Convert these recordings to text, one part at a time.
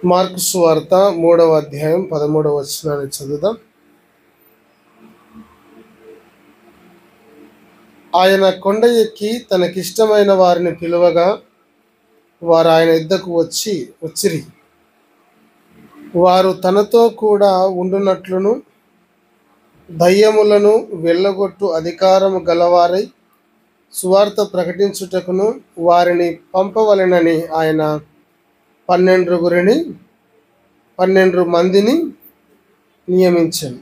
Mark సువార్త 3వ అధ్యాయం 13వ వచనాన్ని చదువుదాం. ఆయన కొండ ఎక్కి తనకిష్టమైన వారిని పిలువగా వారు ఆయన యుద్ధకు వచ్చిరి. వారు తనతో కూడా ఉండునట్లును దయ్యములను వెళ్ళగొట్టు అధికారము గలవారై సువార్త ప్రకటించుటకును వారిని పంపవలెనని ఆయన 12 మందిని నియమించాను.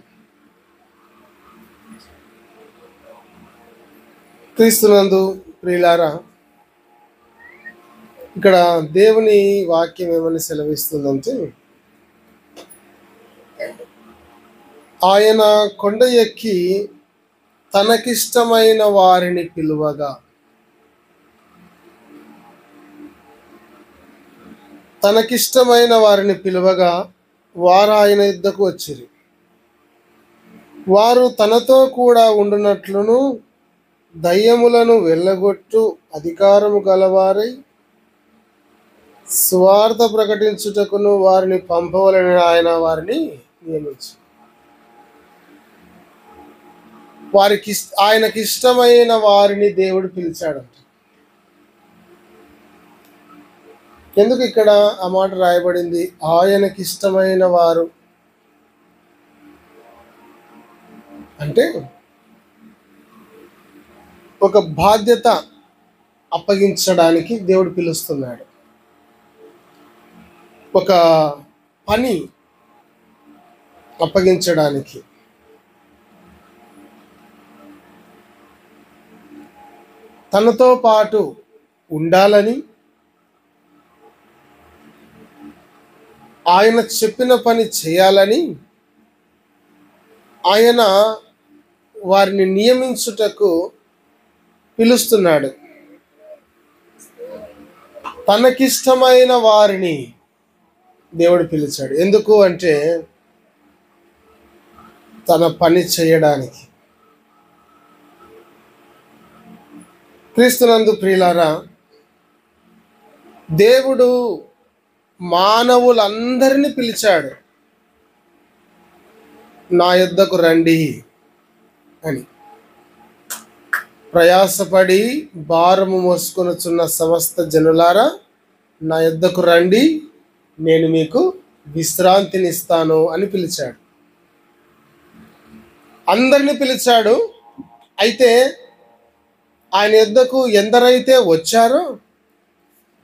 క్రీస్తునందు ప్రియులారా, ఇక్కడ దేవుని వాక్యం ఏమని సెలవిస్తుందంటే, ఆయన కొండ ఎక్కి తనకిష్టమైన వారిని పిలువగా, తనకిష్టమైన వారిని పిలువగా వారు ఆయన యుద్ధకు వచ్చిరి. వారు తనతో కూడా ఉండునట్లును దయ్యములను వెళ్ళగొట్టు అధికారము గలవారై స్వార్థ ప్రకటించుటకును వారిని పంపవలని ఆయన వారిని నియమించారు. ఆయనకి ఇష్టమైన వారిని దేవుడు పిలిచాడంట. ఎందుకు ఇక్కడ ఆ మాట రాయబడింది? ఆయనకి ఇష్టమైన వారు అంటే ఒక బాధ్యత అప్పగించడానికి దేవుడు పిలుస్తున్నాడు. ఒక పని అప్పగించడానికి. తనతో పాటు ఉండాలని, ఆయన చెప్పిన పని చేయాలని ఆయన వారిని నియమించుటకు పిలుస్తున్నాడు. తనకిష్టమైన వారిని దేవుడు పిలిచాడు. ఎందుకు అంటే తన పని చేయడానికి. క్రీస్తునందు ప్రియులారా, దేవుడు మానవులందరినీ పిలిచాడు, నా యొద్దకు రండి అని. ప్రయాసపడి భారము మోసుకొనుచున్న సమస్త జనులారా, నా యొద్దకు రండి, నేను మీకు విశ్రాంతినిస్తాను అని పిలిచాడు. అందరినీ పిలిచాడు. అయితే ఆయన యొద్దకు ఎందరైతే వచ్చారో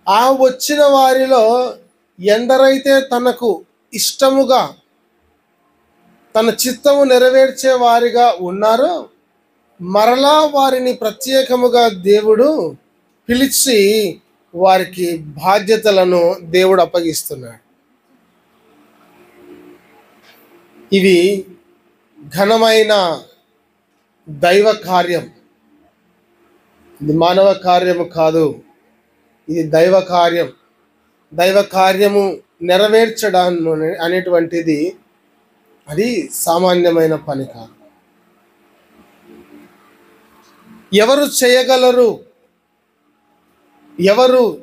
ఆ వచ్చిన వారిలో ఎందరైతే తనకు ఇష్టముగా తన చిత్తము నెరవేర్చే వారిగా ఉన్నారో మరలా వారిని ప్రత్యేకముగా దేవుడు పిలిచి వారికి బాధ్యతలను దేవుడు అప్పగిస్తున్నాడు. ఇవి ఘనమైన దైవ కార్యం. ఇది మానవ కార్యము కాదు, ఇది దైవ కార్యం. దైవ కార్యము నెరవేర్చడం అనేటువంటిది అది సామాన్యమైన పని కాదు. ఎవరు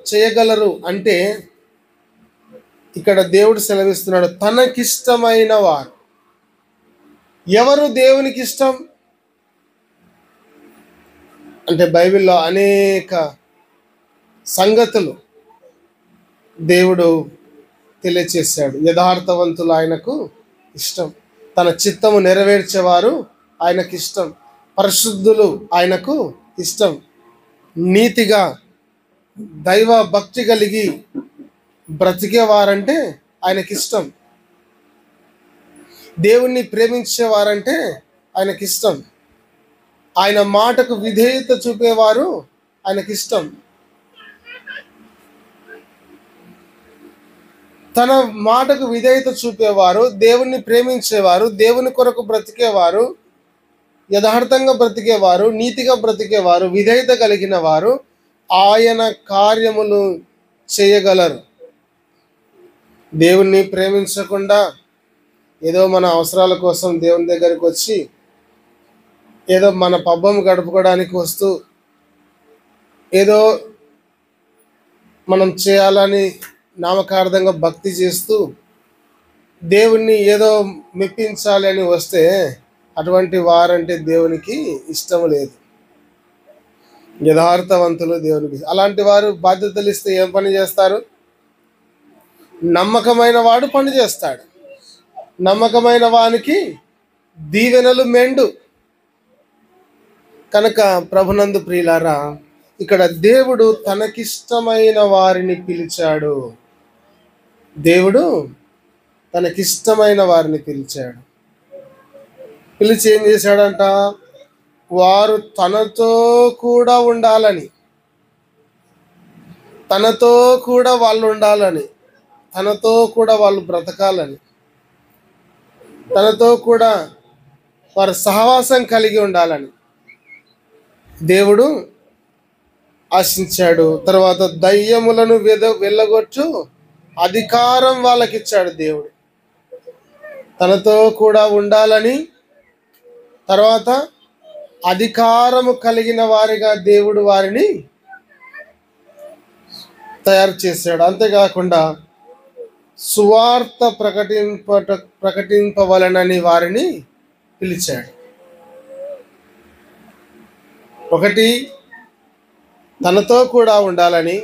చేయగలరు అంటే ఇక్కడ దేవుడు సెలవిస్తున్నాడు, తనకిష్టమైన వారు. ఎవరు దేవునికి ఇష్టం అంటే బైబిల్లో అనేక సంగతులు దేవుడు తెలియచేశాడు. యథార్థవంతులు ఆయనకు ఇష్టం, తన చిత్తము నెరవేర్చేవారు ఆయనకు ఇష్టం, పరిశుద్ధులు ఆయనకు ఇష్టం, నీతిగా దైవ భక్తి కలిగి బ్రతికేవారంటే ఆయనకి ఇష్టం, దేవుణ్ణి ప్రేమించేవారంటే ఆయనకి ఇష్టం, ఆయన మాటకు విధేయత చూపేవారు ఆయనకి ఇష్టం, తన మాటకు విధేయత చూపేవారు, దేవుణ్ణి ప్రేమించేవారు, దేవుని కొరకు బ్రతికేవారు, యథార్థంగా బ్రతికేవారు, నీతిగా బ్రతికేవారు, విధేయత కలిగిన వారు ఆయన కార్యములు చేయగలరు. దేవుణ్ణి ప్రేమించకుండా ఏదో మన అవసరాల కోసం దేవుని దగ్గరికి వచ్చి ఏదో మన పబ్బం గడుపుకోవడానికి వస్తూ ఏదో మనం చేయాలని నామకార్థంగా భక్తి చేస్తూ దేవుణ్ణి ఏదో మెప్పించాలి అని వస్తే అటువంటి వారంటే దేవునికి ఇష్టం లేదు. యథార్థవంతులు దేవునికి. అలాంటి వారు బాధ్యతలు ఇస్తే ఏం పని చేస్తారు? నమ్మకమైన వాడు పని చేస్తాడు. నమ్మకమైన వానికి దీవెనలు మెండు. కనుక ప్రభునందు ప్రియులారా, ఇక్కడ దేవుడు తనకిష్టమైన వారిని పిలిచాడు. దేవుడు తనకిష్టమైన వారిని పిలిచాడు. పిలిచి ఏం చేశాడంట? వారు తనతో కూడా ఉండాలని, తనతో కూడా వాళ్ళు ఉండాలని, తనతో కూడా వాళ్ళు బ్రతకాలని, తనతో కూడా వారు సహవాసం కలిగి ఉండాలని దేవుడు ఆశించాడు. తర్వాత దయ్యములను వెళ్ళగొట్టు అధికారం వాళ్ళకిచ్చాడు దేవుడు. తనతో కూడా ఉండాలని, తర్వాత అధికారము కలిగిన వారిగా దేవుడు వారిని తయారు చేశాడు. అంతేకాకుండా సువార్త ప్రకటింపవలనని వారిని పిలిచాడు. ఒకటి, తనతో కూడా ఉండాలని.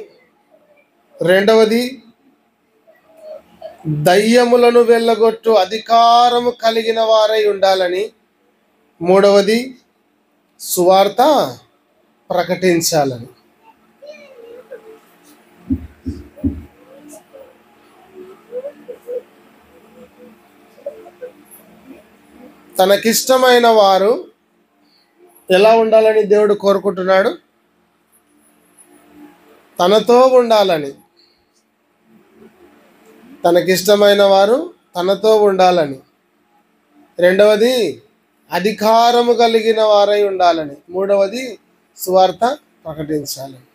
రెండవది, దయ్యములను వెళ్ళగొట్టు అధికారము కలిగిన వారై ఉండాలని. మూడవది, సువార్త ప్రకటించాలని. తనకిష్టమైన వారు ఎలా ఉండాలని దేవుడు కోరుకుంటున్నాడు? తనతో ఉండాలని. తనకిష్టమైన వారు తనతో ఉండాలని. రెండవది, అధికారము కలిగిన వారై ఉండాలని. మూడవది, సువార్త ప్రకటించాలని.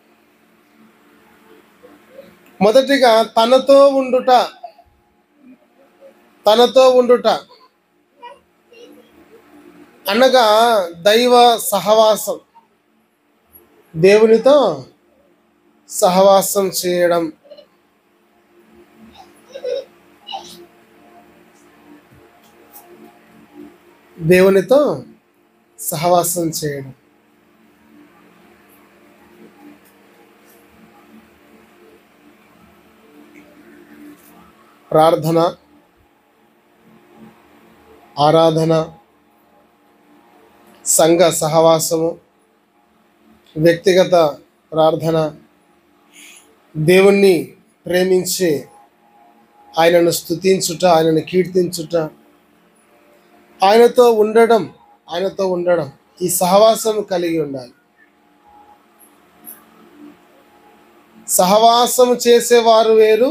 మొదటిగా తనతో ఉండుట. తనతో ఉండుట అనగా దైవ సహవాసం, దేవునితో సహవాసం చేయడం. దేవునితో సహవాసం చేయడం. ప్రార్థన, ఆరాధన, సంఘ సహవాసము, వ్యక్తిగత ప్రార్థన, దేవుణ్ణి ప్రేమించి ఆయనను స్తుతించుట, ఆయనను కీర్తించుట, ఆయనతో ఉండడం, ఈ సహవాసం కలిగి ఉండాలి. సహవాసము చేసేవారు వేరు,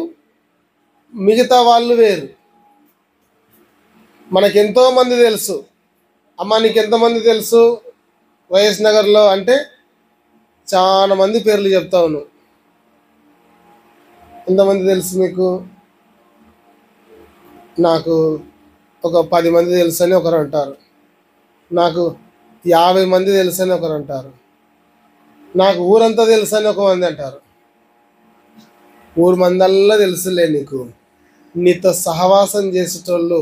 మిగతా వాళ్ళు వేరు. మనకెంతో మంది తెలుసు. అమ్మ, నీకు ఎంతమంది తెలుసు వైఎస్ నగర్లో అంటే చాలా మంది పేర్లు చెప్తావు నువ్వు. ఎంతమంది తెలుసు మీకు? నాకు ఒక 10 మంది తెలుసు అని ఒకరు అంటారు. నాకు 50 మంది తెలుసు అని ఒకరు అంటారు. నాకు ఊరంతా తెలుసు అని ఒక మంది అంటారు. ఊరు మందల్లా తెలుసులే నీకు. నీతో సహవాసం చేసేటోళ్ళు,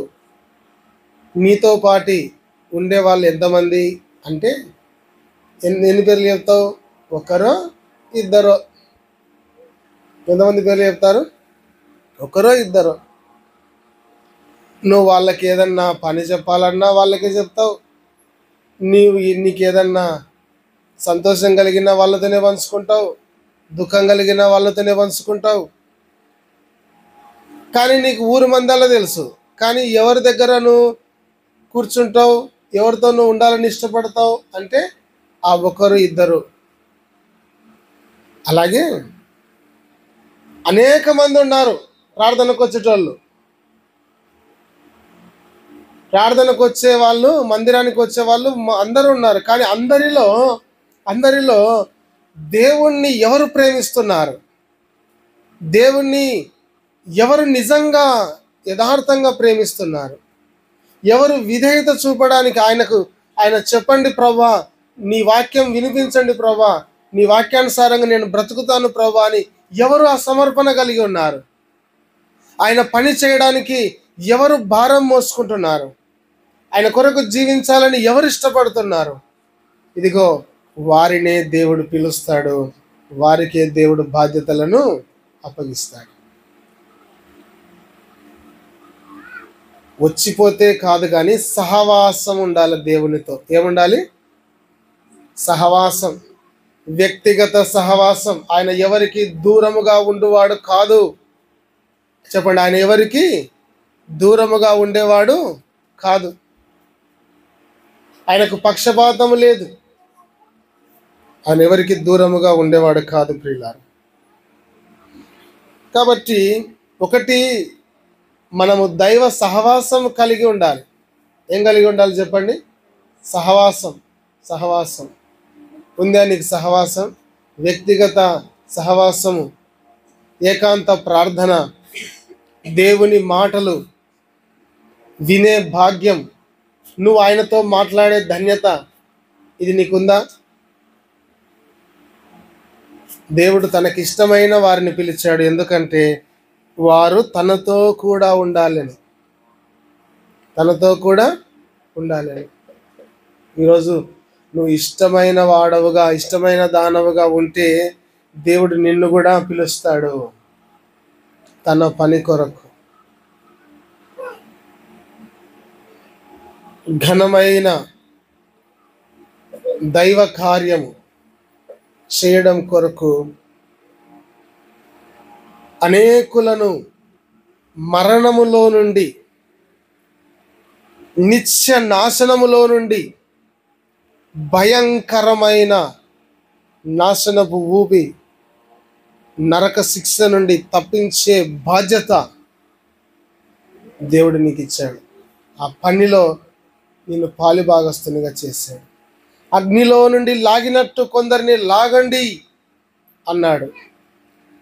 నీతో పాటి ఉండేవాళ్ళు ఎంతమంది అంటే ఎన్ని పేర్లు చెప్తావు? ఒకరో ఇద్దరో. ఎంతమంది పేర్లు చెప్తారు? ఒకరో ఇద్దరో. నువ్వు వాళ్ళకి ఏదన్నా పని చెప్పాలన్నా వాళ్ళకే చెప్తావు. నీకు ఏదన్నా సంతోషం కలిగిన వాళ్ళతోనే పంచుకుంటావు, దుఃఖం కలిగిన వాళ్ళతోనే పంచుకుంటావు. కానీ నీకు ఊరు మందల్లా తెలుసు. కానీ ఎవరి దగ్గర నువ్వు కూర్చుంటావు, ఎవరితో నువ్వు ఉండాలని ఇష్టపడతావు అంటే ఆ ఒకరు ఇద్దరు. అలాగే అనేక మంది ఉన్నారు ప్రార్థనకు వచ్చేటోళ్ళు. ప్రార్థనకు వచ్చేవాళ్ళు, మందిరానికి వచ్చేవాళ్ళు అందరూ ఉన్నారు. కానీ అందరిలో దేవుణ్ణి ఎవరు ప్రేమిస్తున్నారు? దేవుణ్ణి ఎవరు నిజంగా యథార్థంగా ప్రేమిస్తున్నారు? ఎవరు విధేయత చూపడానికి ఆయన చెప్పండి ప్రభా, నీ వాక్యం వినిపించండి ప్రభా, నీ వాక్యానుసారంగా నేను బ్రతుకుతాను ప్రభా అని ఎవరు ఆ సమర్పణ కలిగి ఉన్నారు? ఆయన పని చేయడానికి ఎవరు భారం మోసుకుంటున్నారు? ఆయన కొరకు జీవించాలని ఎవరు ఇష్టపడుతున్నారు? ఇదిగో వారినే దేవుడు పిలుస్తాడు, వారికే దేవుడు బాధ్యతలను అప్పగిస్తాడు. వచ్చిపోతే కాదు కానీ సహవాసం ఉండాలి దేవునితో. ఏముండాలి? సహవాసం, వ్యక్తిగత సహవాసం. ఆయన ఎవరికి దూరముగా ఉండువాడు కాదు. చెప్పండి, ఆయన ఎవరికి దూరముగా ఉండేవాడు కాదు. ఆయనకు పక్షపాతం లేదు. ఆయన ఎవరికి దూరముగా ఉండేవాడు కాదు ప్రియులారా. కాబట్టి ఒకటి, మనము దైవ సహవాసం కలిగి ఉండాలి. ఏం కలిగి ఉండాలి చెప్పండి? సహవాసం. సహవాసం ఉందా నీకు? సహవాసం, వ్యక్తిగత సహవాసము, ఏకాంత ప్రార్థన, దేవుని మాటలు వినే భాగ్యం, నువ్వు ఆయనతో మాట్లాడే ధన్యత, ఇది నీకుందా? దేవుడు తనకిష్టమైన వారిని పిలిచాడు. ఎందుకంటే వారు తనతో కూడా ఉండాలని, తనతో కూడా ఉండాలని. ఈరోజు నువ్వు ఇష్టమైన వాడవుగా, ఇష్టమైన దానవుగా ఉంటే దేవుడు నిన్ను కూడా పిలుస్తాడు తన పని కొరకు. ఘనమైన దైవ కార్యము చేయడం కొరకు అనేకులను మరణములో నుండి, నిత్య నాశనములో నుండి, భయంకరమైన నాశనపు ఊపి, నరక శిక్ష నుండి తప్పించే బాధ్యత దేవుడు నీకు ఇచ్చాడు. ఆ పనిలో నిన్ను పాలుభాగస్తునిగా చేశాడు. అగ్నిలో నుండి లాగినట్టు కొందరిని లాగండి అన్నాడు.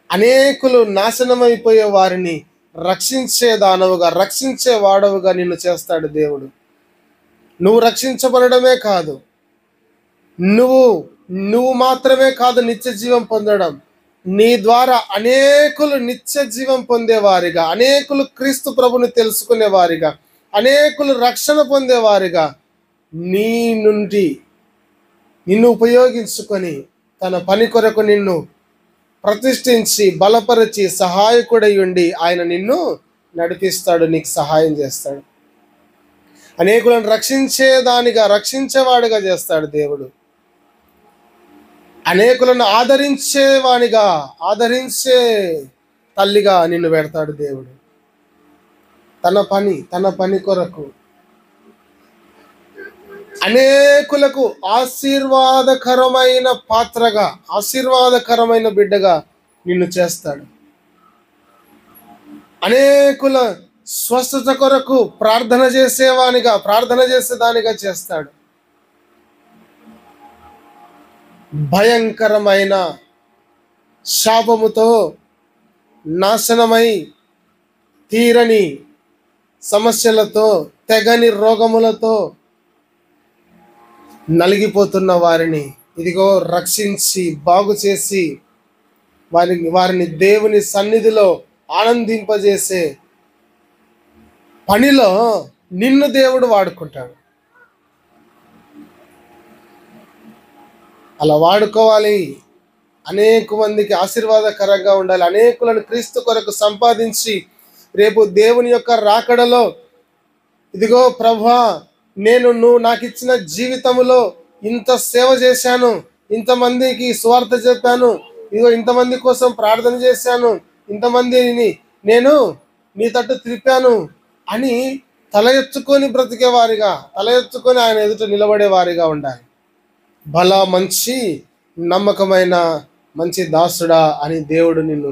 అనేకులు నాశనమైపోయే వారిని రక్షించే దానవుగా, రక్షించే వాడవుగా నిన్ను చేస్తాడు దేవుడు. నువ్వు రక్షించబడమే కాదు, నువ్వు మాత్రమే కాదు నిత్య జీవం పొందడం, నీ ద్వారా అనేకులు నిత్య జీవం పొందేవారిగా, అనేకులు క్రీస్తు ప్రభుని తెలుసుకునేవారిగా, అనేకులు రక్షణ పొందేవారిగా నీ నుండి నిన్ను ఉపయోగించుకొని తన పని కొరకు నిన్ను ప్రతిష్ఠించి బలపరిచి సహాయకుడై ఉండి ఆయన నిన్ను నడిపిస్తాడు, నీకు సహాయం చేస్తాడు. అనేకులను రక్షించేదానిగా, రక్షించేవాడిగా చేస్తాడు దేవుడు. అనేకులను ఆదరించేవానిగా, ఆదరించే తల్లిగా నిన్ను పెడతాడు దేవుడు. తన పని కొరకు అనేకులకు ఆశీర్వాదకరమైన పాత్రగా, ఆశీర్వాదకరమైన బిడ్డగా నిన్ను చేస్తాడు. అనేకుల స్వస్థత కొరకు ప్రార్థన చేసేవానిగా, ప్రార్థన చేసేదానిగా చేస్తాడు. భయంకరమైన శాపముతో నాశనమై, తీరని సమస్యలతో, తెగని రోగములతో నలిగిపోతున్న వారిని ఇదిగో రక్షించి బాగు చేసి వారిని దేవుని సన్నిధిలో ఆనందింపజేసే పనిలో నిన్ను దేవుడు వాడుకుంటాడు. అలా వాడుకోవాలి. అనేక మందికి ఆశీర్వాదకరంగా ఉండాలి. అనేకులను క్రీస్తు కొరకు సంపాదించి రేపు దేవుని యొక్క రాకడలో ఇదిగో ప్రభువా, నువ్వు నాకు ఇచ్చిన జీవితంలో ఇంత సేవ చేశాను, ఇంతమందికి సువార్త చెప్పాను, ఇదిగో ఇంతమంది కోసం ప్రార్థన చేశాను, ఇంతమందిని నేను నీ తట్టు త్రిప్పాను అని తల ఎత్తుకొని బ్రతికేవారిగా, తల ఎత్తుకొని ఆయన ఎదుట నిలబడేవారిగా ఉండాలి. బల మంచి నమ్మకమైన మంచి దాసుడా అని దేవుడు నిన్ను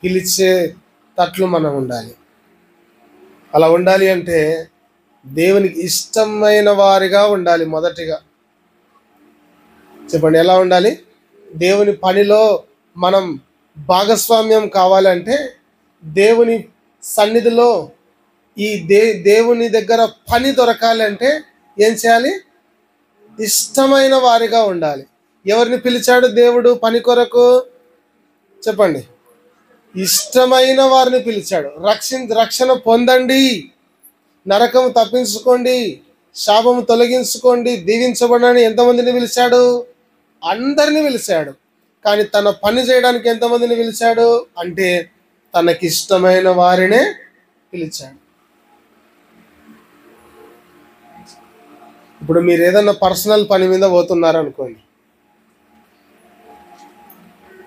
పిలిచే తట్లు మనం ఉండాలి. అలా ఉండాలి అంటే దేవునికి ఇష్టమైన వారిగా ఉండాలి. మొదటిగా చెప్పండి, ఎలా ఉండాలి? దేవుని పనిలో మనం భాగస్వామ్యం కావాలంటే, దేవుని సన్నిధిలో ఈ దేవుని దగ్గర పని దొరకాలి అంటే ఏం చేయాలి? ఇష్టమైన వారిగా ఉండాలి. ఎవరిని పిలిచాడు దేవుడు పని కొరకు? చెప్పండి, ఇష్టమైన వారిని పిలిచాడు. రక్షణ పొందండి, నరకం తప్పించుకోండి, శాపము తొలగించుకోండి, దీవించబడని ఎంతమందిని పిలిచాడు? అందరిని పిలిచాడు. కానీ తన పని చేయడానికి ఎంతమందిని పిలిచాడు అంటే తనకిష్టమైన వారినే పిలిచాడు. ఇప్పుడు మీరు ఏదన్నా పర్సనల్ పని మీద పోతున్నారనుకోండి,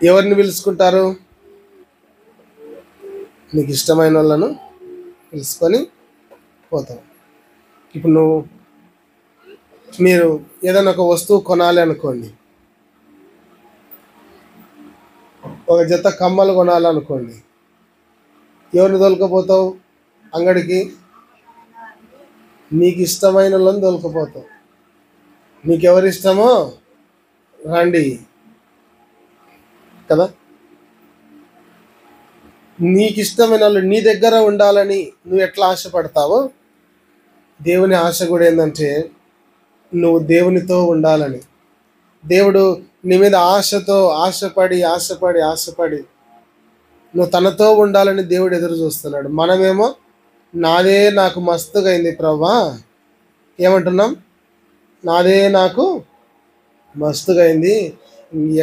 ఎవరిని పిలుచుకుంటారు? నీకు ఇష్టమైన వాళ్ళను పిలుచుకొని పోతాం. ఇప్పుడు మీరు ఏదైనా ఒక వస్తువు కొనాలి అనుకోండి, ఒక జత కమ్మలు కొనాలనుకోండి, ఎవరిని తోలుకపోతావు అంగడికి? నీకు ఇష్టమైన వాళ్ళని తోలుకపోతావు. నీకెవరు ఇష్టమో రండి కదా. నీకు ఇష్టమైన వాళ్ళు నీ దగ్గర ఉండాలని నువ్వు ఎట్లా ఆశపడతావో, దేవుని ఆశ కూడా ఏంటంటే నువ్వు దేవునితో ఉండాలని. దేవుడు నీ మీద ఆశపడి నువ్వు తనతో ఉండాలని దేవుడు ఎదురు చూస్తున్నాడు. మనమేమో నాదే నాకు మస్తుగా అయింది ప్రభా ఏమంటున్నాం? నాదే నాకు మస్తుగా అయింది,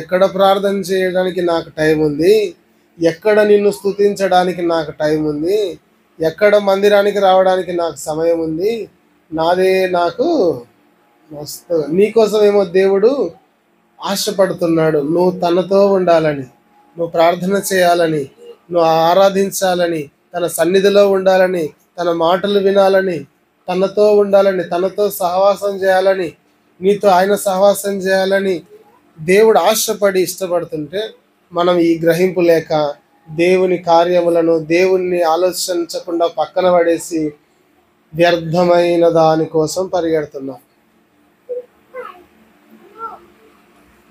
ఎక్కడ ప్రార్థన చేయడానికి నాకు టైం ఉంది, ఎక్కడ నిన్ను స్తుతించడానికి నాకు టైం ఉంది, ఎక్కడ మందిరానికి రావడానికి నాకు సమయం ఉంది, నాదే నాకు మస్తు. నీకోసమేమో దేవుడు ఆశపడుతున్నాడు. నువ్వు తనతో ఉండాలని, నువ్వు ప్రార్థన చేయాలని, నువ్వు ఆరాధించాలని, తన సన్నిధిలో ఉండాలని, తన మాటలు వినాలని, తనతో ఉండాలని, తనతో సహవాసం చేయాలని, నీతో ఆయన సహవాసం చేయాలని దేవుడు ఆశపడి ఇష్టపడుతుంటే మనం ఈ గ్రహింపు లేక దేవుని కార్యములను, దేవుణ్ణి ఆలోచించకుండా పక్కన పడేసి వ్యర్థమైన దానికోసం పరిగెడుతున్నాం.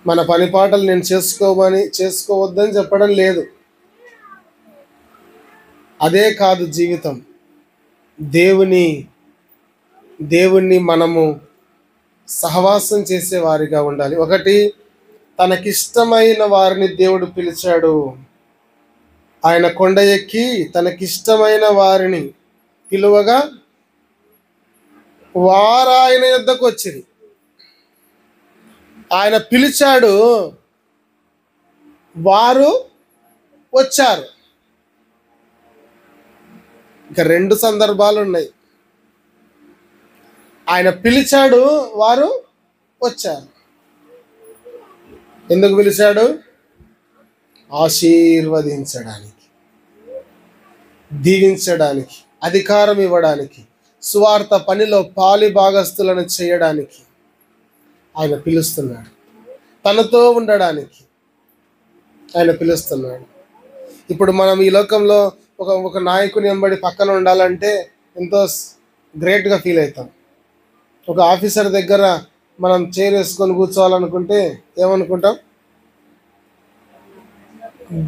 మన పని పాటలు నేను చేసుకోవద్దని చెప్పడం లేదు, అదే కాదు జీవితం. దేవుణ్ణి మనము సహవాసం చేసే వారిగా ఉండాలి. ఒకటి, తనకిష్టమైన వారిని దేవుడు పిలిచాడు. ఆయన కొండ ఎక్కి తనకిష్టమైన వారిని పిలువగా వారు ఆయన యొద్దకు వచ్చిరి. ఆయన పిలిచాడు, వారు వచ్చారు. ఇక 2 సందర్భాలు ఉన్నాయి. ఆయన పిలిచాడు, వారు వచ్చారు. ఎందుకు పిలిచాడు? ఆశీర్వదించడానికి, దీవించడానికి, అధికారం ఇవ్వడానికి, సువార్త పనిలో పాలి భాగస్తులను చేయడానికి ఆయన పిలుస్తున్నాడు. తనతో ఉండడానికి ఆయన పిలుస్తున్నాడు. ఇప్పుడు మనం ఈ లోకంలో ఒక నాయకుని వెంబడి పక్కన ఉండాలంటే ఎంతో గ్రేట్గా ఫీల్ అవుతాం. ఒక ఆఫీసర్ దగ్గర మనం చైర్ వేసుకొని కూర్చోవాలనుకుంటే ఏమనుకుంటాం?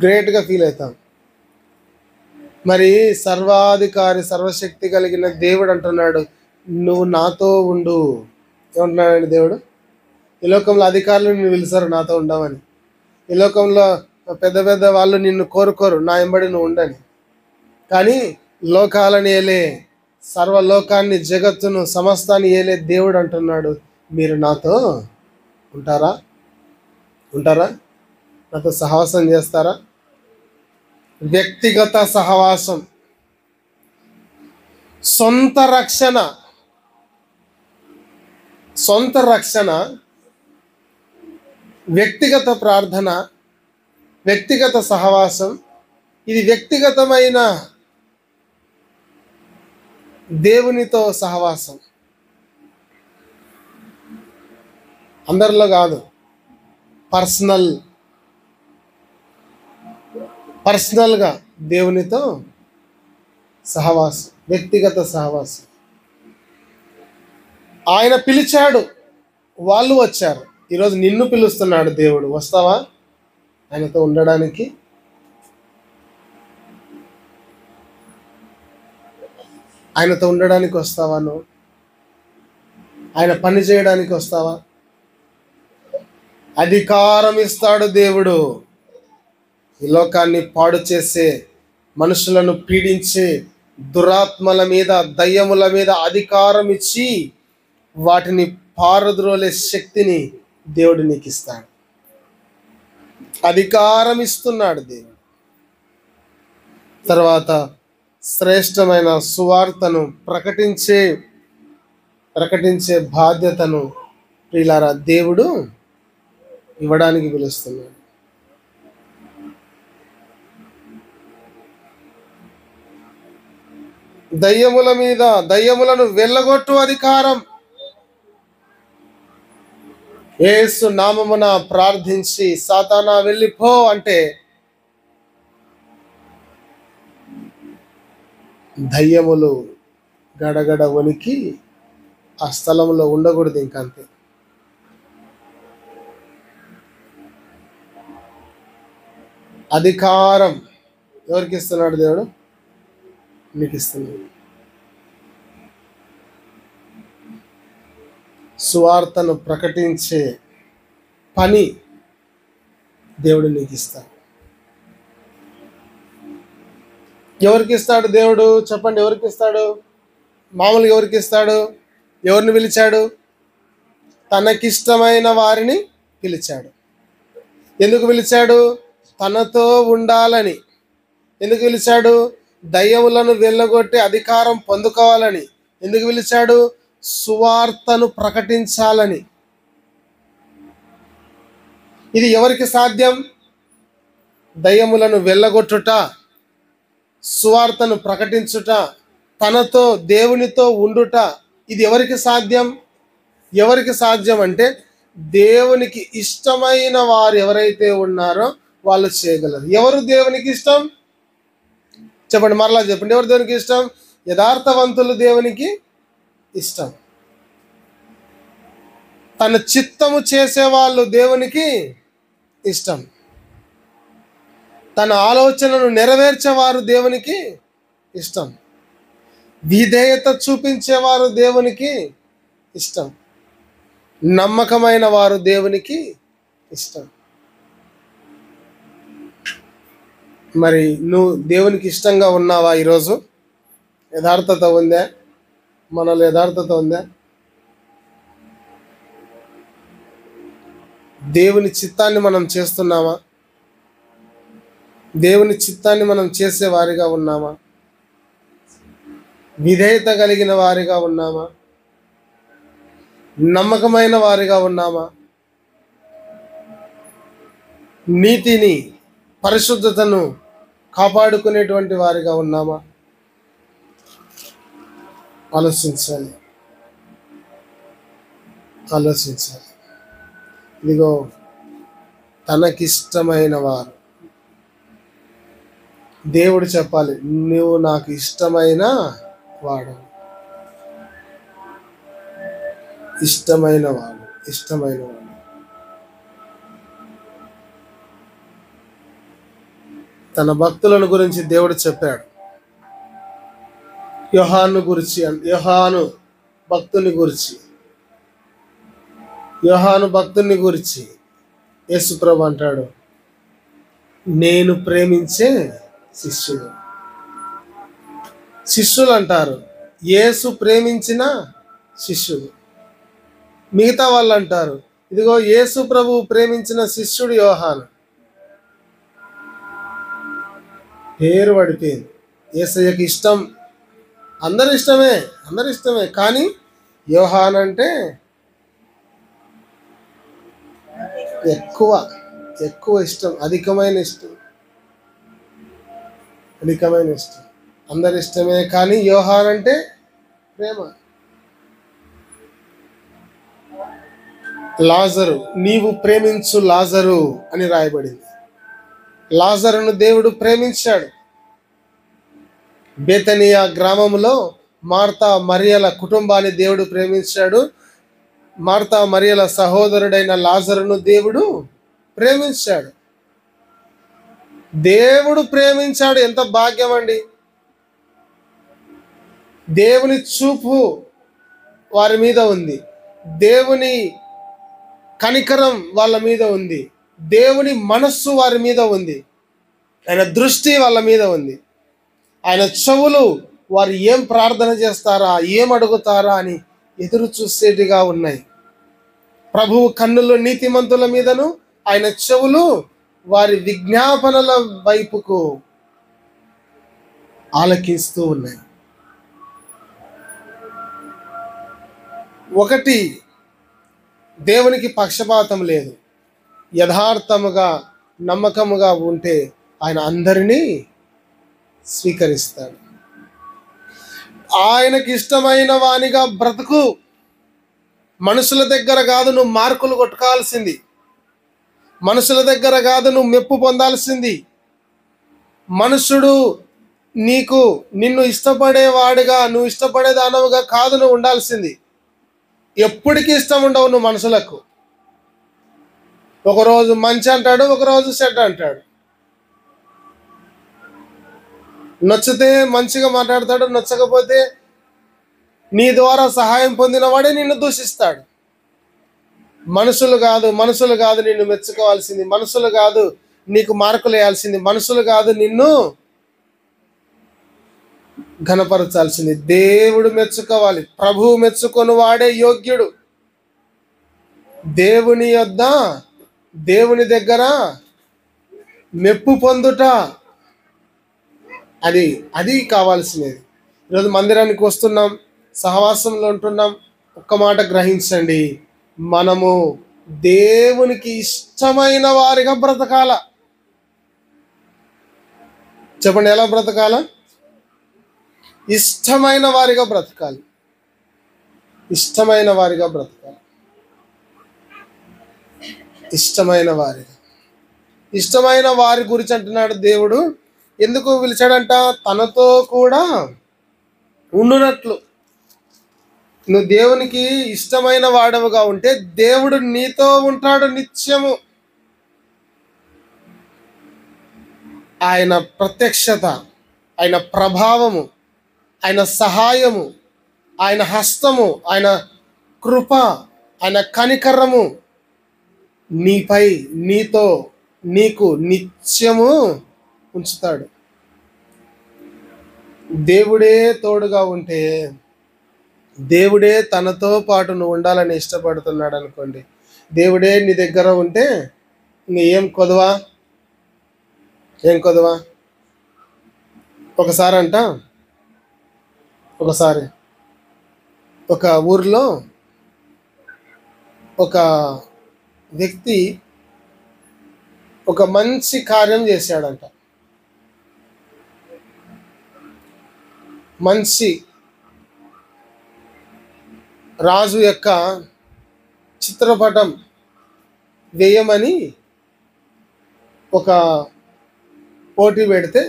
గ్రేట్గా ఫీల్ అవుతాం. మరి సర్వాధికారి, సర్వశక్తి కలిగిన దేవుడు అంటున్నాడు, నువ్వు నాతో ఉండు. ఏమంటున్నాడండి దేవుడు? ఈ లోకంలో అధికారులు నిన్ను పిలుస్తారు నాతో ఉండవని. ఈ లోకంలో పెద్ద పెద్ద వాళ్ళు నిన్ను కోరుకోరు నా వెంబడి నువ్వు ఉండని. కానీ లోకాలని ఏలే, సర్వలోకాన్ని, జగత్తును, సమస్తాన్ని ఏలే దేవుడు అంటున్నాడు, మీరు నాతో ఉంటారా? నాతో సహవాసం చేస్తారా? వ్యక్తిగత సహవాసం, సొంత రక్షణ, వ్యక్తిగత ప్రార్థన, వ్యక్తిగత సహవాసం. ఇది వ్యక్తిగతమైన దేవునితో సహవాసం, అందరిలో కాదు. పర్సనల్గా దేవునితో సహవాసం, వ్యక్తిగత సహవాసం. ఆయన పిలిచాడు, వాళ్ళు వచ్చారు. ఈరోజు నిన్ను పిలుస్తున్నాడు దేవుడు. వస్తావా ఆయనతో ఉండడానికి? ఆయనతో ఉండడానికి వస్తావా? నువ్వు ఆయన పని చేయడానికి వస్తావా? అధికారం ఇస్తాడు దేవుడు. ఈ లోకాన్ని పాడు చేసే, మనుషులను పీడించే దురాత్మల మీద, దయ్యముల మీద అధికారం ఇచ్చి వాటిని పారద్రోలే శక్తిని దేవుడు నీకు ఇస్తాడు. అధికారం ఇస్తున్నాడు దేవుడు. తర్వాత శ్రేష్టమైన సువార్తను ప్రకటించే బాధ్యతను ప్రియులారా దేవుడు ఇవ్వడానికి పిలుస్తున్నాడు. దయ్యముల మీద, దయ్యములను వెళ్ళగొట్టు అధికారం యేసు నామమున ప్రార్థించి సాతానా వెళ్ళిపో అంటే దయ్యములు గడగడ వణికి ఆ స్థలంలో ఉండకూడదు. ఇంకంతే. అధికారం ఎవరికి ఇస్తున్నాడు దేవుడు? నీకు ఇస్తున్నాడు. సువార్తను ప్రకటించే పని దేవుడు నీకు ఇస్తాడు. ఎవరికి ఇస్తాడు దేవుడు? చెప్పండి, ఎవరికి ఇస్తాడు? మామూలుగా ఎవరికి ఇస్తాడు? ఎవరిని పిలిచాడు? తనకిష్టమైన వారిని పిలిచాడు. ఎందుకు పిలిచాడు? తనతో ఉండాలని. ఎందుకు పిలిచాడు? దయ్యములను వెళ్ళగొట్టి అధికారం పొందుకోవాలని. ఎందుకు పిలిచాడు? సువార్తను ప్రకటించాలని. ఇది ఎవరికి సాధ్యం? దయ్యములను వెళ్ళగొట్టుట, సువార్తను ప్రకటించుట, తనతో దేవునితో ఉండుట. ఇది ఎవరికి సాధ్యం? ఎవరికి సాధ్యం అంటే దేవునికి ఇష్టమైన వారు ఎవరైతే ఉన్నారో వాళ్ళు చేయగలరు. ఎవరు దేవునికి ఇష్టం? చెప్పండి, మరలా చెప్పండి. ఎవరు దేవునికి ఇష్టం? యథార్థవంతులు దేవునికి ఇష్టం. తన చిత్తము చేసేవాళ్ళు దేవునికి ఇష్టం. తన ఆలోచనను నెరవేర్చేవారు దేవునికి ఇష్టం. విధేయత చూపించేవారు దేవునికి ఇష్టం. నమ్మకమైన వారు దేవునికి ఇష్టం. మరి నువ్వు దేవునికి ఇష్టంగా ఉన్నావా? ఈరోజు యథార్థత ఉందా? మనలో యథార్థత ఉందా? దేవుని చిత్తాన్ని మనం చేస్తున్నామా? దేవుని చిత్తాన్ని మనం చేసే వారిగా ఉన్నామా? విధేయత కలిగిన వారిగా ఉన్నామా? నమ్మకమైన వారిగా ఉన్నామా? నీతిని, పరిశుద్ధతను కాపాడుకునేటువంటి వారిగా ఉన్నామా? ఆలోచించాలి. ఇదిగో తనకిష్టమైన వారు. దేవుడు చెప్పాలి, నువ్వు నాకు ఇష్టమైన వాడు. ఇష్టమైన వాడు. తన భక్తులను గురించి దేవుడు చెప్పాడు. యోహాను భక్తుని గురించి యేసుప్రభు అంటాడు, నేను ప్రేమించే శిష్యుడు. శిష్యులు అంటారు, యేసు ప్రేమించిన శిష్యుడు. మిగతా వాళ్ళు అంటారు, ఇదిగో యేసు ప్రభు ప్రేమించిన శిష్యుడు యోహాను. పేరు పడిపోయింది. యేసయ్యకి ఇష్టం, అందరి ఇష్టమే. కానీ యోహాను అంటే ఎక్కువ ఇష్టం, అధికమైన ఇష్టం. అందరి ఇష్టమే, కానీ యోహాను అంటే ప్రేమ. లాజరు, నీవు ప్రేమించు లాజరు అని రాయబడింది. లాజరును దేవుడు ప్రేమించాడు. బేతనియా గ్రామంలో మార్తా మరియల కుటుంబాన్ని దేవుడు ప్రేమించాడు. మార్తా మరియల సహోదరుడైన లాజరును దేవుడు ప్రేమించాడు. ఎంత భాగ్యం అండి! దేవుని చూపు వారి మీద ఉంది. దేవుని కనికరం వాళ్ళ మీద ఉంది. దేవుని మనస్సు వారి మీద ఉంది. ఆయన దృష్టి వాళ్ళ మీద ఉంది. ఆయన చెవులు వారు ఏం ప్రార్థన చేస్తారా, ఏం అడుగుతారా అని ఎదురు చూసేటిగా ఉన్నాయి. ప్రభువు కన్నులు నీతిమంతుల మీదను, ఆయన చెవులు వారి విజ్ఞాపనల వైపుకు ఆలకిస్తూ ఉన్నాయి. ఒకటి, దేవునికి పక్షపాతం లేదు. యథార్థముగా నమ్మకముగా ఉంటే ఆయన అందరినీ స్వీకరిస్తాడు. ఆయనకి ఇష్టమైన వానిగా బ్రతుకు. మనుషుల దగ్గర కాదు నువ్వు మార్కులు కొట్టుకోవాల్సింది, మనుషుల దగ్గర కాదు నువ్వు మెప్పు పొందాల్సింది. మనుషుడు నిన్ను ఇష్టపడేవాడుగా, నువ్వు ఇష్టపడేదానవుగా కాదు నువ్వు ఉండాల్సింది. ఎప్పటికీ ఇష్టం ఉండవు నువ్వు మనుషులకు. ఒకరోజు మంచి అంటాడు, ఒకరోజు చెడ్డ అంటాడు. నచ్చితే మంచిగా మాట్లాడతాడు, నచ్చకపోతే నీ ద్వారా సహాయం పొందిన వాడే నిన్ను దూషిస్తాడు. మనుషులు కాదు నిన్ను మెచ్చుకోవాల్సింది, మనుషులు కాదు నీకు మార్కులు వేయాల్సింది, మనుషులు కాదు నిన్ను ఘనపరచాల్సింది. దేవుడు మెచ్చుకోవాలి. ప్రభువు మెచ్చుకొని వాడే యోగ్యుడు. దేవుని దగ్గర మెప్పు పొందుట అది కావాల్సినది. ఈరోజు మందిరానికి వస్తున్నాం, సహవాసంలో ఉంటున్నాం. ఒక్క మాట గ్రహించండి, మనము దేవునికి ఇష్టమైన వారిగా బ్రతకాల. చెప్పండి, ఎలా బ్రతకాల? ఇష్టమైన వారిగా బ్రతకాలి. ఇష్టమైన వారిగా బ్రతకాలి. ఇష్టమైన వారి గురించి అంటున్నాడు దేవుడు. ఎందుకు పిలిచాడంట? తనతో కూడా ఉండునట్లు. నువ్వు దేవునికి ఇష్టమైన వాడవుగా ఉంటే దేవుడు నీతో ఉంటాడు నిత్యము. ఆయన ప్రత్యక్షత, ఆయన ప్రభావము, ఆయన సహాయము, ఆయన హస్తము, ఆయన కృప, ఆయన కనికరము నీపై, నీతో, నీకు నిత్యము ఉంచుతాడు. దేవుడే తోడుగా ఉంటే, దేవుడే తనతో పాటు నువ్వు ఉండాలని ఇష్టపడుతున్నాడు అనుకోండి. దేవుడే నీ దగ్గర ఉంటే ఏం కొదవా? ఒకసారి ఒక ఊర్లో ఒక వ్యక్తి ఒక మంచి కార్యం చేశాడంట. మంచి రాజు యొక్క చిత్రపటం వేయమని ఒక పోటీ పెడితే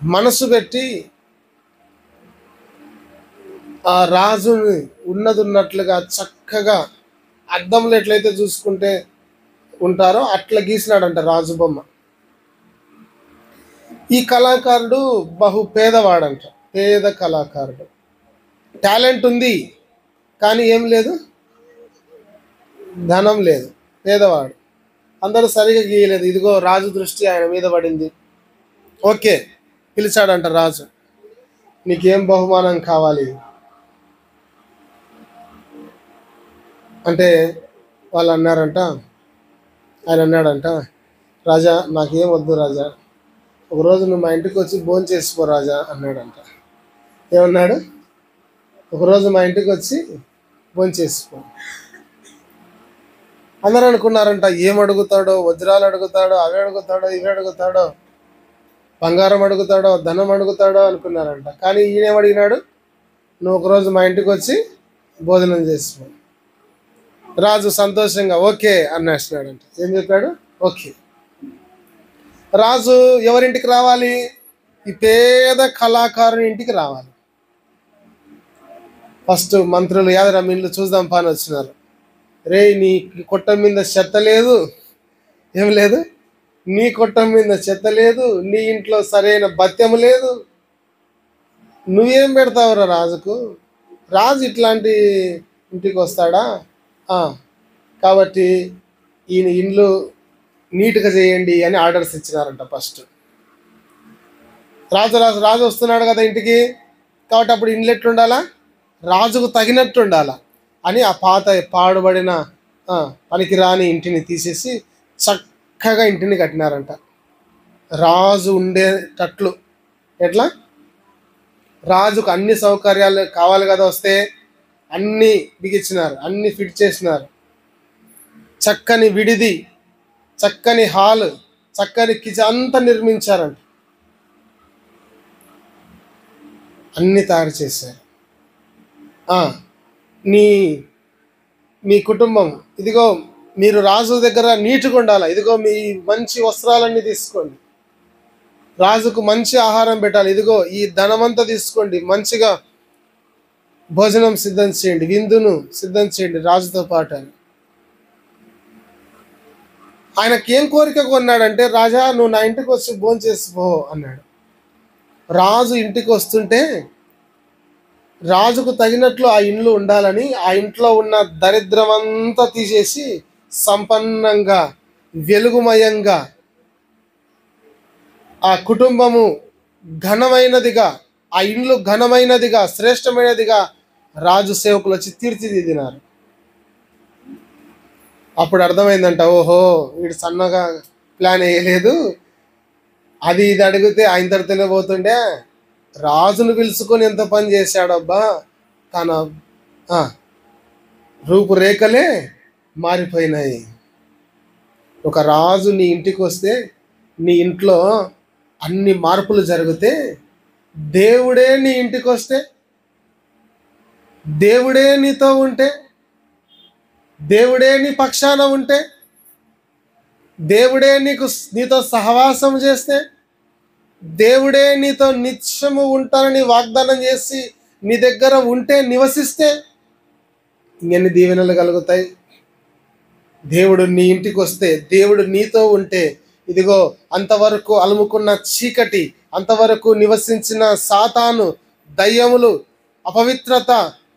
మనసు పెట్టి ఆ రాజుని ఉన్నట్లుగా చక్కగా అద్దంలో ఎట్లయితే చూసుకుంటే ఉంటారో అట్లా గీసినాడంట రాజు బొమ్మ. ఈ కళాకారుడు బహు పేదవాడంట, పేద కళాకారుడు. టాలెంట్ ఉంది కానీ ఏం లేదు, ధనం లేదు, పేదవాడు. అందరూ సరిగా గీయలేదు. ఇదిగో రాజు దృష్టి ఆయన మీద పడింది. ఓకే, పిలిచాడంట రాజు. నీకేం బహుమానం కావాలి అంటే ఆయన అన్నాడంట, రాజా నాకేం వద్దు రాజా, ఒకరోజు నువ్వు మా ఇంటికి వచ్చి భోజనం చేసుకో రాజా అన్నాడంట. ఏమన్నాడు? ఒకరోజు మా ఇంటికి వచ్చి భోజనం చేసుకో. అందరూ అనుకున్నారంట, ఏం అడుగుతాడో, వజ్రాలు అడుగుతాడో, అవి అడుగుతాడో, ఇవి అడుగుతాడో, బంగారం అడుగుతాడో, ధనం అడుగుతాడో అనుకున్నారంట. కానీ ఈయనేమడిగినాడు? నువ్వు ఒకరోజు మా ఇంటికి వచ్చి భోజనం చేసుకో. రాజు సంతోషంగా ఓకే అన్నేస్తున్నాడంట. ఏం చెప్పాడు? ఓకే. రాజు ఎవరింటికి రావాలి? ఈ పేద కళాకారుని ఇంటికి రావాలి. ఫస్ట్ మంత్రులు యాదరా మీ ఇల్లు చూద్దాం పని వచ్చినారు. రే, నీ కొట్టం మీద చెత్త లేదు, ఏం లేదు, నీ కొట్టం మీద చెత్త లేదు, నీ ఇంట్లో సరైన బత్యము లేదు, నువ్వేం పెడతావురా రాజుకు? రాజు ఇట్లాంటి ఇంటికి వస్తాడా? కాబట్టి ఈయన ఇండ్లు నీట్గా చేయండి అని ఆర్డర్స్ ఇచ్చినారంట ఫస్ట్. రాజు వస్తున్నాడు కదా ఇంటికి, కాబట్టి అప్పుడు ఇండ్లు ఎట్లుండాలా, రాజుకు తగినట్టు ఉండాలా అని ఆ పాత పాడుబడిన పనికిరాని ఇంటిని తీసేసి చక్కగా ఇంటిని కట్టినారంట రాజు ఉండేటట్లు. ఎట్లా, రాజుకు అన్ని సౌకర్యాలు కావాలి కదా, వస్తే అన్నీ బిగించినారు, అన్నీ ఫిట్ చేసినారు. చక్కని విడిది, చక్కని హాల్, చక్కని కిచెన్ అంతా నిర్మించారంట, అన్నీ తయారు చేశారు. నీ మీ కుటుంబం, ఇదిగో మీరు రాజు దగ్గర నీట్గా ఉండాలి, ఇదిగో మీ మంచి వస్త్రాలన్నీ తీసుకోండి, రాజుకు మంచి ఆహారం పెట్టాలి, ఇదిగో ఈ ధనమంతా తీసుకోండి, మంచిగా భోజనం సిద్ధం చేయండి, విందును సిద్ధం చేయండి రాజుతో పాటు అని. ఆయనకి ఏం కోరిక కొన్నాడంటే, రాజా నువ్వు నా ఇంటికి వచ్చి భోజనం చేసిపో అన్నాడు. రాజు ఇంటికి వస్తుంటే రాజుకు తగినట్లు ఆ ఇండ్లు ఉండాలని ఆ ఇంట్లో ఉన్న దరిద్రం అంతా తీసేసి సంపన్నంగా, వెలుగుమయంగా, ఆ కుటుంబము ఘనమైనదిగా, ఆ ఇండ్లు ఘనమైనదిగా, శ్రేష్టమైనదిగా రాజు సేవకులు వచ్చి తీర్చిదిద్దినారు. అప్పుడు అర్థమైందంట, ఓహో వీడు సన్నగా ప్లాన్ వేయలేదు, అది ఇది అడిగితే ఆయన తరతనే పోతుండే, రాజును పిలుచుకొని ఎంత పని చేశాడబ్బా, తన రూపురేఖలే మారిపోయినాయి. ఒక రాజు నీ ఇంటికి వస్తే, నీ ఇంట్లో అన్ని మార్పులు జరిగితే, దేవుడే నీ ఇంటికి వస్తే, దేవుడే నీతో ఉంటే, దేవుడే నీ పక్షాన ఉంటే, దేవుడే నీతో సహవాసం చేస్తే, దేవుడే నీతో నిత్యము ఉంటానని వాగ్దానం చేసి నీ దగ్గర ఉంటే, నివసిస్తే ఇంకెన్ని దీవెనలు కలుగుతాయి. దేవుడు నీ ఇంటికి వస్తే, దేవుడు నీతో ఉంటే, ఇదిగో అంతవరకు అలుముకున్న చీకటి, అంతవరకు నివసించిన సాతాను, దయ్యములు, అపవిత్రత,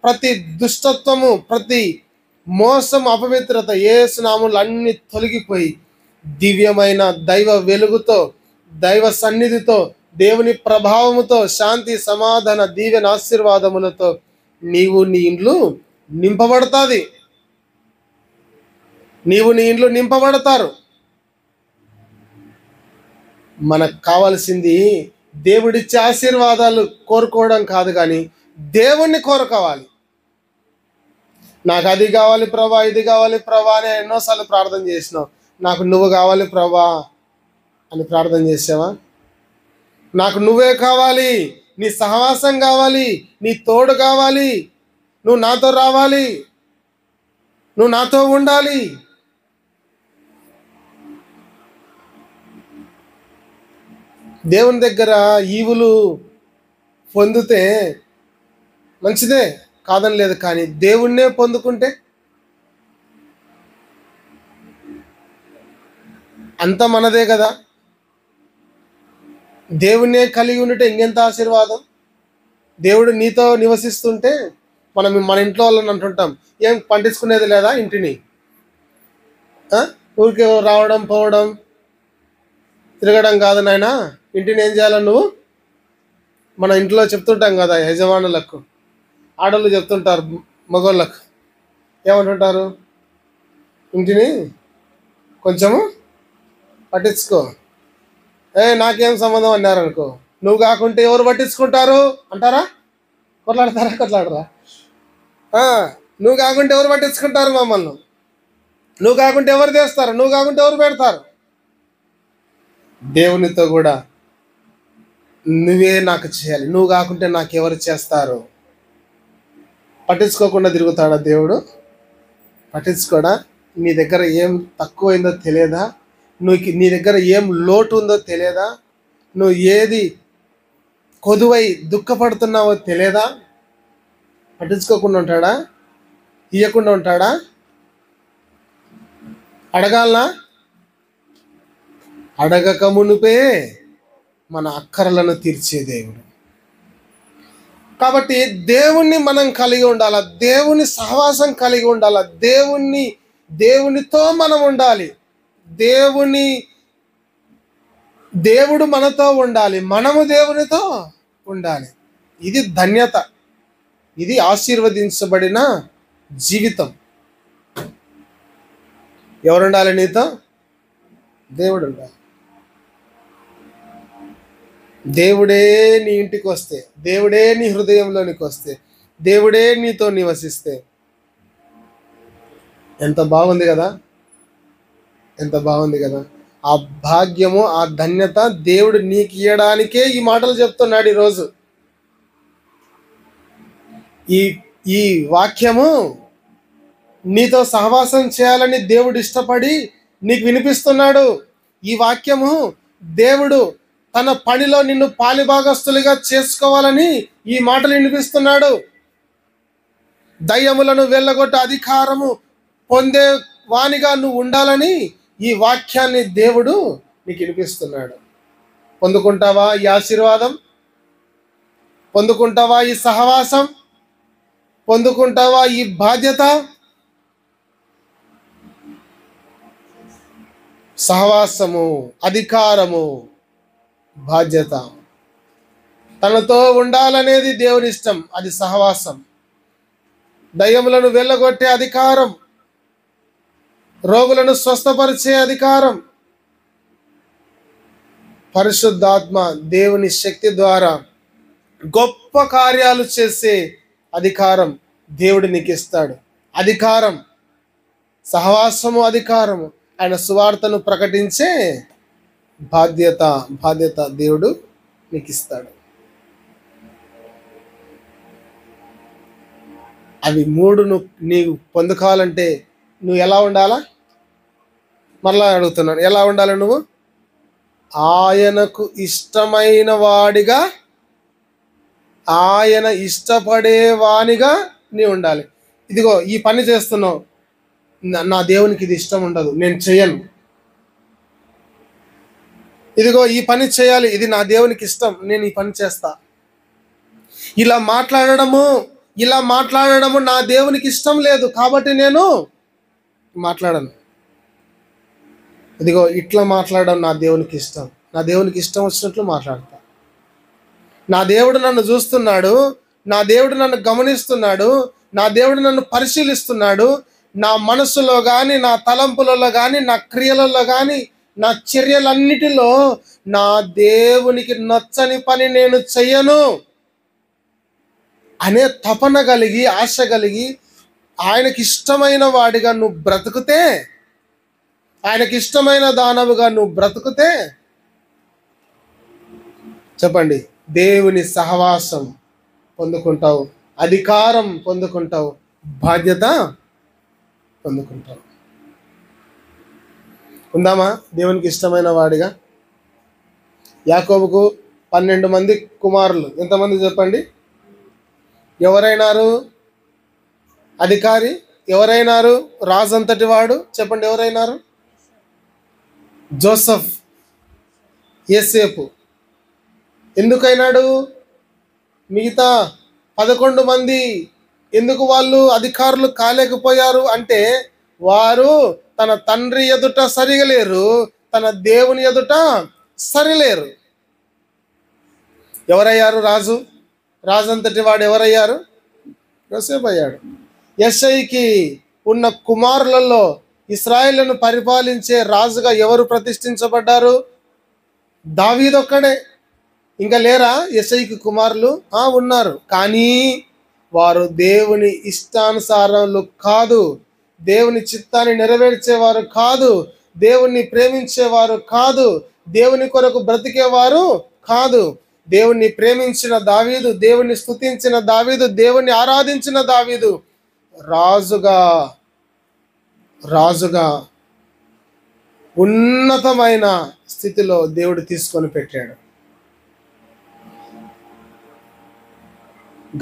ప్రతి దుష్టత్వము, ప్రతి మోసం, అపవిత్రత యేసు నామములో అన్ని తొలగిపోయి దివ్యమైన దైవ వెలుగుతో, దైవ సన్నిధితో, దేవుని ప్రభావముతో, శాంతి, సమాధాన, దీవెన, ఆశీర్వాదములతో నీవు నీ ఇండ్లు నింపబడతాది, నీవు నీ ఇండ్లు నింపబడతారు. మనకు కావాల్సింది దేవుడిచ్చే ఆశీర్వాదాలు కోరుకోవడం కాదు, కానీ దేవుణ్ణి కోరుకోవాలి. నాకు అది కావాలి ప్రభా, ఇది కావాలి ప్రభా అని ఎన్నోసార్లు ప్రార్థన చేసినావు. నాకు నువ్వు కావాలి ప్రభా అని ప్రార్థన చేసావా? నాకు నువ్వే కావాలి, నీ సహవాసం కావాలి, నీ తోడు కావాలి, నువ్వు నాతో రావాలి, నువ్వు నాతో ఉండాలి. దేవుని దగ్గర ఈవులు పొందితే మంచిదే, కాదని లేదు, కానీ దేవుణ్ణే పొందుకుంటే అంత మనదే కదా. దేవుణ్ణే కలిగి ఉంటే ఇంకెంత ఆశీర్వాదం. దేవుడు నీతో నివసిస్తుంటే మన ఇంట్లో వాళ్ళని అంటుంటాం, ఏం పండించుకునేది లేదా ఇంటిని, ఊరికి రావడం పోవడం తిరగడం కాదు నాయనా, ఇంటిని ఏం చేయాలి నువ్వు. మన ఇంట్లో చెప్తుంటాం కదా యజమానులకు, ఆడవాళ్ళు చెప్తుంటారు మగవాళ్ళకు, ఏమంటుంటారు, ఇంటిని కొంచెము పట్టించుకో, నాకేం సంబంధం అన్నారనుకో, నువ్వు కాకుంటే ఎవరు పట్టించుకుంటారు అంటారా? కొట్లాడరా? నువ్వు కాకుంటే ఎవరు పట్టించుకుంటారు మమ్మల్ని, నువ్వు కాకుంటే ఎవరు చేస్తారు, నువ్వు కాకుంటే ఎవరు పెడతారు. దేవునితో కూడా నువ్వే నాకు చేయాలి, నువ్వు కాకుంటే నాకెవరు చేస్తారు. పట్టించుకోకుండా తిరుగుతాడా దేవుడు? పట్టించుకోడా? నీ దగ్గర ఏం తక్కువైందో తెలియదా? నీ దగ్గర ఏం లోటు ఉందో తెలియదా? నువ్వు ఏది కొదువై దుఃఖపడుతున్నావో తెలియదా? పట్టించుకోకుండా ఉంటాడా? ఇయ్యకుండా ఉంటాడా? అడగాలనా? అడగక మునుపే మన అక్కరలను తీర్చే దేవుడు. కాబట్టి దేవుణ్ణి మనం కలిగి ఉండాలా, దేవుని సహవాసం కలిగి ఉండాలా, దేవునితో మనం ఉండాలి. దేవుడు మనతో ఉండాలి, మనము దేవునితో ఉండాలి. ఇది ధన్యత, ఇది ఆశీర్వదించబడిన జీవితం. ఎవరుండాలి నీతో? దేవుడు ఉండాలి. దేవుడే నీ ఇంటికి వస్తే, దేవుడే నీ హృదయంలోనికి వస్తే, దేవుడే నీతో నివసిస్తే ఎంత బాగుంది కదా, ఎంత బాగుంది కదా. ఆ భాగ్యము, ఆ ధన్యత దేవుడు నీకు ఇవ్వడానికే ఈ మాటలు చెప్తున్నాడు ఈరోజు. ఈ వాక్యము నీతో సహవాసం చేయాలని దేవుడు ఇష్టపడి నీకు వినిపిస్తున్నాడు. ఈ వాక్యము దేవుడు తన పనిలో నిన్ను పాలిభాగస్తులుగా చేసుకోవాలని ఈ మాటలు వినిపిస్తున్నాడు. దయ్యములను వెళ్ళగొట్టే అధికారము పొందే వానిగా నువ్వు ఉండాలని ఈ వాక్యాన్ని దేవుడు నీకు వినిపిస్తున్నాడు. పొందుకుంటావా ఈ ఆశీర్వాదం? పొందుకుంటావా ఈ సహవాసం? పొందుకుంటావా ఈ బాధ్యత? సహవాసము, అధికారము, బాధ్యత. తనతో ఉండాలనేది దేవుని ఇష్టం, అది సహవాసం. దయ్యములను వెళ్ళగొట్టే అధికారం, రోగులను స్వస్థపరిచే అధికారం, పరిశుద్ధాత్మ దేవుని శక్తి ద్వారా గొప్ప కార్యాలు చేసే అధికారం దేవుడు నీకు ఇస్తాడు. అధికారం, సహవాసము, అధికారము, ఆయన సువార్తను ప్రకటించే బాధ్యత దేవుడు నీకు ఇస్తాడు. అవి మూడు నీవు పొందుకోవాలంటే నువ్వు ఎలా ఉండాలా? మరలా అడుగుతున్నాను, ఎలా ఉండాలి నువ్వు? ఆయనకు ఇష్టమైన వాడిగా, ఆయన ఇష్టపడేవానిగా నీవు ఉండాలి. ఇదిగో ఈ పని చేస్తున్నావు, నా దేవునికి ఇది ఇష్టం ఉండదు, నేను చేయను. ఇదిగో ఈ పని చేయాలి, ఇది నా దేవునికి ఇష్టం, నేను ఈ పని చేస్తా. ఇలా మాట్లాడడము నా దేవునికి ఇష్టం లేదు కాబట్టి నేను మాట్లాడను. ఇదిగో ఇట్లా మాట్లాడడం నా దేవునికి ఇష్టం, నా దేవునికి ఇష్టం వచ్చినట్లు మాట్లాడతా. నా దేవుడు నన్ను చూస్తున్నాడు, నా దేవుడు నన్ను గమనిస్తున్నాడు, నా దేవుడు నన్ను పరిశీలిస్తున్నాడు. నా మనసులో కానీ, నా తలంపులలో కానీ, నా క్రియలలో కానీ, నా చర్యలన్నిటిలో నా దేవునికి నచ్చని పని నేను చెయ్యను అనే తపన కలిగి, ఆశ కలిగి, ఆయనకి ఇష్టమైన వాడిగా నువ్వు బ్రతుకుతే, ఆయనకి ఇష్టమైన దానవుగా నువ్వు బ్రతుకుతే, చెప్పండి, దేవుని సహవాసం పొందుకుంటావు, అధికారం పొందుకుంటావు, బాధ్యత పొందుకుంటావు. ఉందామా దేవునికి ఇష్టమైన వాడిగా? యాకోబుకు 12 మంది కుమారులు. ఎంతమంది చెప్పండి? ఎవరైనారు అధికారి? ఎవరైనారు రాజంతటి వాడు? చెప్పండి, ఎవరైనారు? జోసెఫ్, యోసేపు. ఎందుకైనాడు? మిగతా 11 మంది ఎందుకు వాళ్ళు అధికారులు కాలేకపోయారు అంటే, వారు తన తండ్రి ఎదుట సరిగలేరు, తన దేవుని ఎదుట సరిలేరు. ఎవరయ్యారు రాజు? రాజంతటి వాడు ఎవరయ్యారు? యోసేపు అయ్యాడు. యెషయికి ఉన్న కుమారులలో ఇశ్రాయేలును పరిపాలించే రాజుగా ఎవరు ప్రతిష్ఠించబడ్డారు? దావీదు ఒక్కడే. ఇంకా లేరా యెషయికి కుమారులు? ఉన్నారు, కానీ వారు దేవుని ఇష్టానుసారాలు కాదు, దేవుని చిత్తాన్ని నెరవేర్చేవారు కాదు, దేవుణ్ణి ప్రేమించేవారు కాదు, దేవుని కొరకు బ్రతికేవారు కాదు. దేవుణ్ణి ప్రేమించిన దావీదు, దేవుణ్ణి స్తుతించిన దావీదు, దేవుణ్ణి ఆరాధించిన దావీదు రాజుగా ఉన్నతమైన స్థితిలో దేవుడు తీసుకొని పెట్టాడు.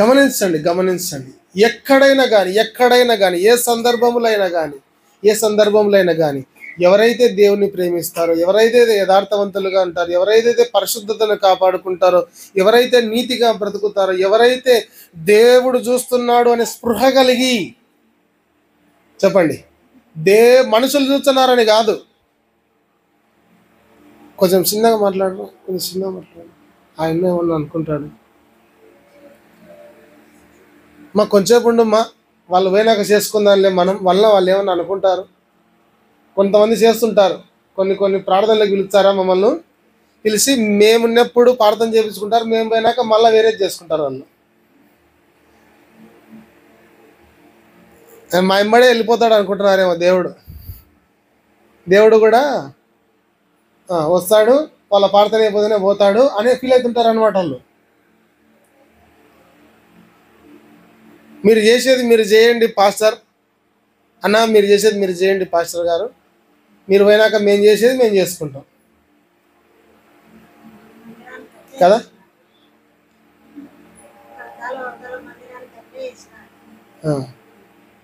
గమనించండి. ఎక్కడైనా కానీ ఏ సందర్భంలో అయినా కానీ ఎవరైతే దేవుని ప్రేమిస్తారో, ఎవరైతే యథార్థవంతులుగా ఉంటారో, ఎవరైతే పరిశుద్ధతను కాపాడుకుంటారో, ఎవరైతే నీతిగా బ్రతుకుతారో, ఎవరైతే దేవుడు చూస్తున్నాడు అనే స్పృహ కలిగి, చెప్పండి, మనుషులు చూస్తున్నారని కాదు, కొంచెం చిన్నగా మాట్లాడరు, కొంచెం చిన్నగా మాట్లాడు. ఆయన ఏమన్నా అనుకుంటాడు. మా కొంచెంసేపు ఉండమ్మా, వాళ్ళు పోయినాక చేసుకుందాంలే మనం వల్ల వాళ్ళు ఏమన్నా అనుకుంటారు. కొంతమంది చేస్తుంటారు, కొన్ని ప్రార్థనలకు పిలుస్తారా మమ్మల్ని, పిలిచి మేమున్నప్పుడు ప్రార్థన చేయించుకుంటారు, మేము పోయినాక మళ్ళీ వేరేది చేసుకుంటారు వాళ్ళు. మా ఇమ్మడే వెళ్ళిపోతాడు అనుకుంటున్నారేమో దేవుడు కూడా వస్తాడు, వాళ్ళ ప్రార్థన అయిపోతేనే పోతాడు అనే ఫీల్ అవుతుంటారు అనమాట వాళ్ళు. మీరు చేసేది మీరు చేయండి పాస్టర్ అన్న, మీరు చేసేది మీరు చేయండి పాస్టర్ గారు, మీరు పోయినాక మేము చేసేది మేము చేసుకుంటాం కదా.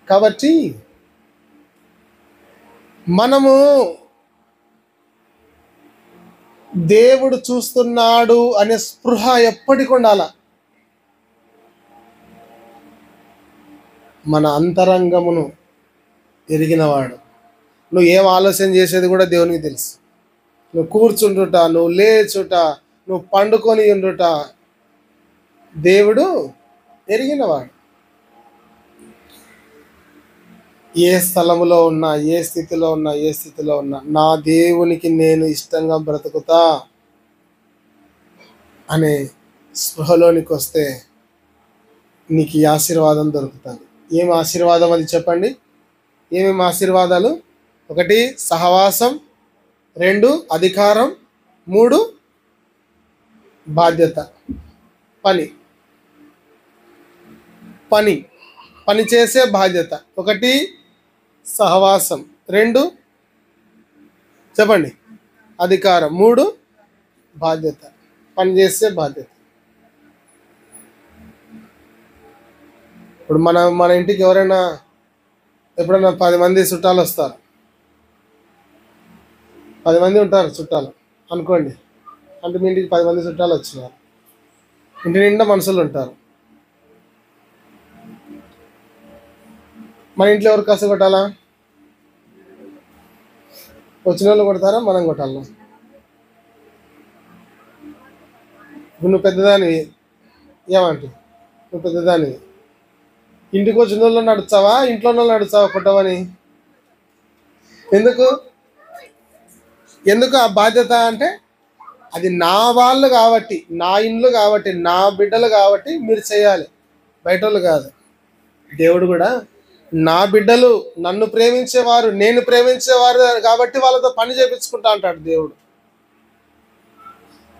కాబట్టి మనము దేవుడు చూస్తున్నాడు అనే స్పృహ ఎప్పటికి ఉండాల. మన అంతరంగమును ఎరిగినవాడు. నువ్వు ఏం ఆలోచన చేసేది కూడా దేవునికి తెలుసు. నువ్వు కూర్చుంటుట, నువ్వు లేచుట, నువ్వు పండుకొని ఉండుట దేవుడు ఎరిగినవాడు. ఏ స్థలములో ఉన్నా, ఏ స్థితిలో ఉన్నా నా దేవునికి నేను ఇష్టంగా బ్రతుకుతా అనే స్పృహలోనికి వస్తే నీకు ఈ ఆశీర్వాదం దొరుకుతుంది. ఏం ఆశీర్వాదం అది చెప్పండి? ఏమేమి ఆశీర్వాదాలు? 1 సహవాసం, 2 అధికారం, 3 బాధ్యత. పని చేసే బాధ్యత. 1 సహవాసం, 2 చెప్పండి అధికారం, 3 బాధ్యత. పని చేసే బాధ్యత. ఇప్పుడు మన ఇంటికి ఎవరైనా ఎప్పుడైనా 10 మంది చుట్టాలు వస్తారు, 10 మంది ఉంటారు చుట్టాలు అనుకోండి. అంటే మీ ఇంటికి 10 మంది చుట్టాలు వచ్చినారు, ఇంటి నిండా మనుషులు ఉంటారు. మన ఇంట్లో ఎవరు కసు కొట్టాలా? వచ్చిన వాళ్ళు కొడతారా, మనం కొట్టాలా? నువ్వు పెద్దదానివి, ఏమంటే నువ్వు పెద్దదానివి, ఇంటికి వచ్చిన వాళ్ళు నడుచావా, ఇంట్లో వాళ్ళు నడుచావా కొట్టవని? ఎందుకు ఆ బాధ్యత అంటే అది నా వాళ్ళు కాబట్టి, నా ఇండ్లు కాబట్టి, నా బిడ్డలు కాబట్టి మీరు చేయాలి, బయట వాళ్ళు కాదు. దేవుడు కూడా నా బిడ్డలు, నన్ను ప్రేమించేవారు, నేను ప్రేమించేవారు కాబట్టి వాళ్ళతో పని చేయించుకుంటా అంటాడు దేవుడు.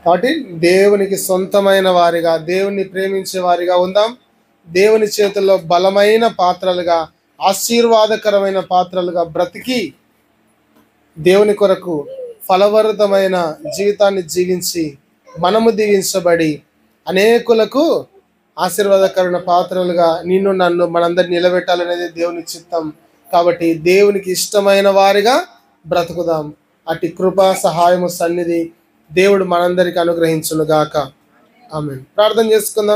కాబట్టి దేవునికి సొంతమైన వారిగా, దేవుని ప్రేమించే వారిగా ఉందాం. దేవుని చేతుల్లో బలమైన పాత్రలుగా, ఆశీర్వాదకరమైన పాత్రలుగా బ్రతికి దేవుని కొరకు ఫలవరతమైన జీవితాన్ని జీవించి మనము దీవించబడి అనేకులకు ఆశీర్వాదకరమైన పాత్రలుగా నిన్ను నన్ను మనందరిని నిలబెట్టాలనేది దేవుని చిత్తం. కాబట్టి దేవునికి ఇష్టమైన వారిగా బ్రతుకుదాం. అటు కృప, సహాయము, సన్నిధి దేవుడు మనందరికి అనుగ్రహించును గాక. ఆమేన్. ప్రార్థన చేసుకుందాం.